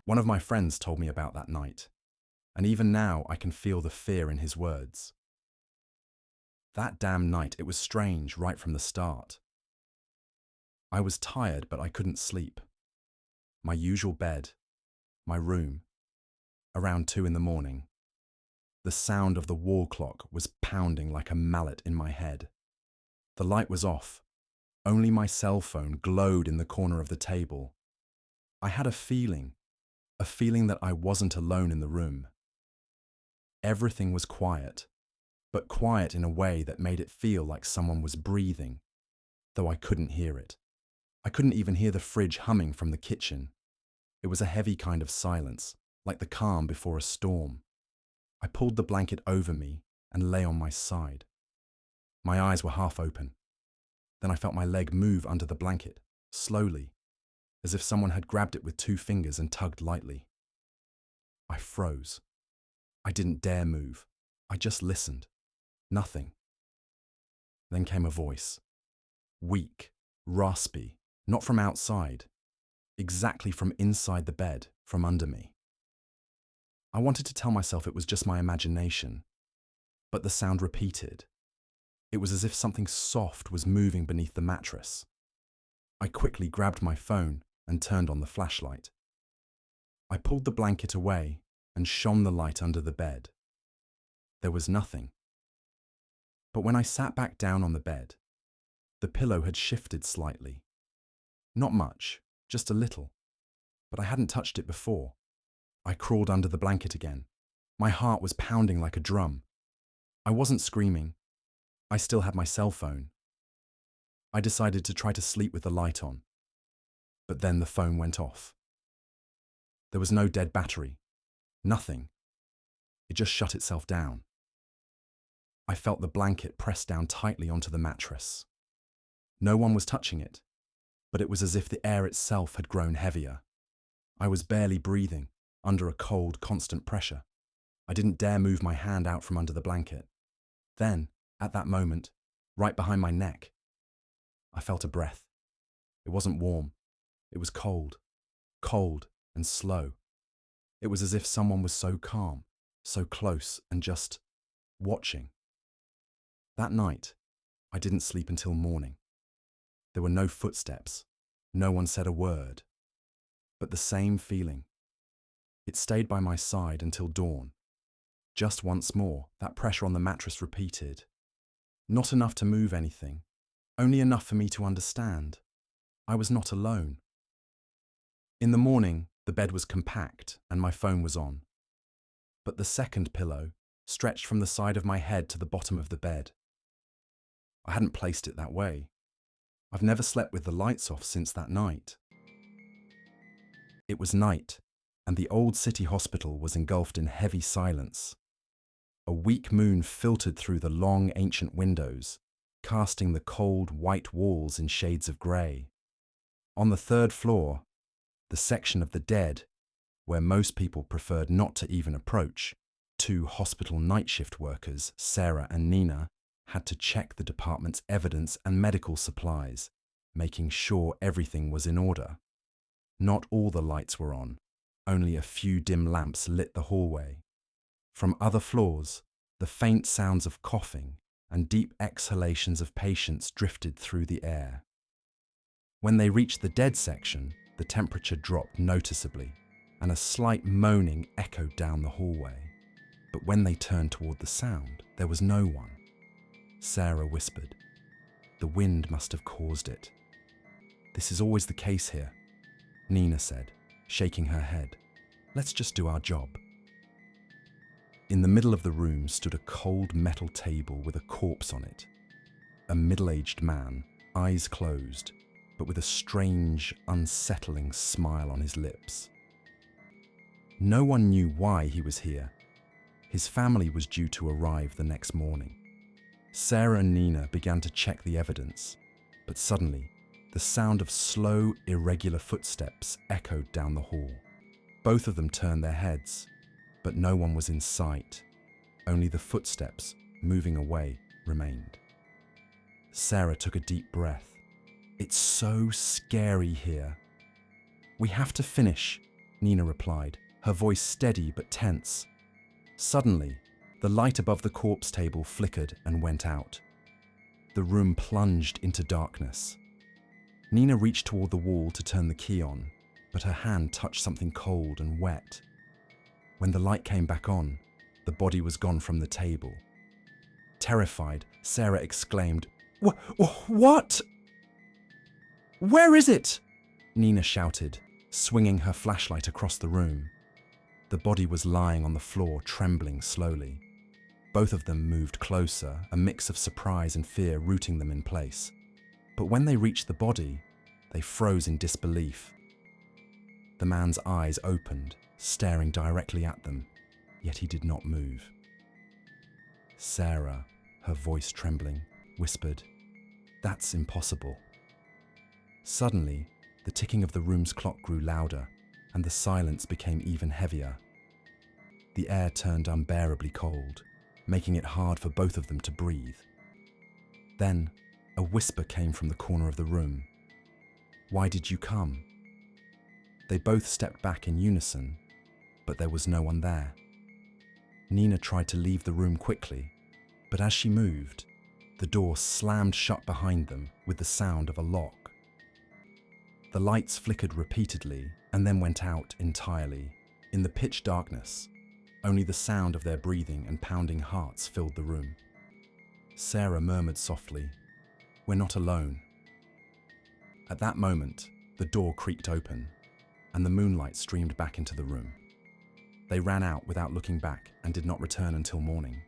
One of my friends told me about that night, and even now I can feel the fear in his words. That damn night, it was strange right from the start. I was tired, but I couldn't sleep. My usual bed, my room, around 2 in the morning. The sound of the wall clock was pounding like a mallet in my head. The light was off. Only my cell phone glowed in the corner of the table. I had a feeling that I wasn't alone in the room. Everything was quiet, but quiet in a way that made it feel like someone was breathing, though I couldn't hear it. I couldn't even hear the fridge humming from the kitchen. It was a heavy kind of silence, like the calm before a storm. I pulled the blanket over me and lay on my side. My eyes were half open. Then I felt my leg move under the blanket, slowly, as if someone had grabbed it with 2 fingers and tugged lightly. I froze. I didn't dare move. I just listened. Nothing. Then came a voice. Weak, raspy, not from outside, exactly from inside the bed, from under me. I wanted to tell myself it was just my imagination, but the sound repeated. It was as if something soft was moving beneath the mattress. I quickly grabbed my phone and turned on the flashlight. I pulled the blanket away and shone the light under the bed. There was nothing. But when I sat back down on the bed, the pillow had shifted slightly. Not much, just a little, but I hadn't touched it before. I crawled under the blanket again. My heart was pounding like a drum. I wasn't screaming. I still had my cell phone. I decided to try to sleep with the light on. But then the phone went off. There was no dead battery. Nothing. It just shut itself down. I felt the blanket press down tightly onto the mattress. No one was touching it, but it was as if the air itself had grown heavier. I was barely breathing, under a cold, constant pressure. I didn't dare move my hand out from under the blanket. Then, at that moment, right behind my neck, I felt a breath. It wasn't warm. It was cold. Cold and slow. It was as if someone was so calm, so close, and just watching. That night, I didn't sleep until morning. There were no footsteps. No one said a word. But the same feeling. It stayed by my side until dawn. Just once more, that pressure on the mattress repeated. Not enough to move anything, only enough for me to understand. I was not alone. In the morning, the bed was compact and my phone was on. But the second pillow stretched from the side of my head to the bottom of the bed. I hadn't placed it that way. I've never slept with the lights off since that night. It was night, and the old city hospital was engulfed in heavy silence. A weak moon filtered through the long, ancient windows, casting the cold, white walls in shades of grey. On the 3rd floor, the section of the dead, where most people preferred not to even approach, 2 hospital night shift workers, Sarah and Nina, had to check the department's evidence and medical supplies, making sure everything was in order. Not all the lights were on. Only a few dim lamps lit the hallway. From other floors, the faint sounds of coughing and deep exhalations of patients drifted through the air. When they reached the dead section, the temperature dropped noticeably, and a slight moaning echoed down the hallway. But when they turned toward the sound, there was no one. Sarah whispered, "The wind must have caused it." "This is always the case here," Nina said, shaking her head. "Let's just do our job." In the middle of the room stood a cold metal table with a corpse on it. A middle-aged man, eyes closed, but with a strange, unsettling smile on his lips. No one knew why he was here. His family was due to arrive the next morning. Sarah and Nina began to check the evidence, but suddenly, the sound of slow, irregular footsteps echoed down the hall. Both of them turned their heads, but no one was in sight. Only the footsteps, moving away, remained. Sarah took a deep breath. "It's so scary here. We have to finish," Nina replied, her voice steady but tense. Suddenly, the light above the corpse table flickered and went out. The room plunged into darkness. Nina reached toward the wall to turn the key on, but her hand touched something cold and wet. When the light came back on, the body was gone from the table. Terrified, Sarah exclaimed, "What? Where is it?" Nina shouted, swinging her flashlight across the room. The body was lying on the floor, trembling slowly. Both of them moved closer, a mix of surprise and fear rooting them in place. But when they reached the body, they froze in disbelief. The man's eyes opened, staring directly at them, yet he did not move. Sarah, her voice trembling, whispered, "That's impossible." Suddenly, the ticking of the room's clock grew louder, and the silence became even heavier. The air turned unbearably cold, making it hard for both of them to breathe. Then, a whisper came from the corner of the room. "Why did you come?" They both stepped back in unison, but there was no one there. Nina tried to leave the room quickly, but as she moved, the door slammed shut behind them with the sound of a lock. The lights flickered repeatedly and then went out entirely. In the pitch darkness, only the sound of their breathing and pounding hearts filled the room. Sarah murmured softly, "We're not alone." At that moment, the door creaked open, and the moonlight streamed back into the room. They ran out without looking back and did not return until morning.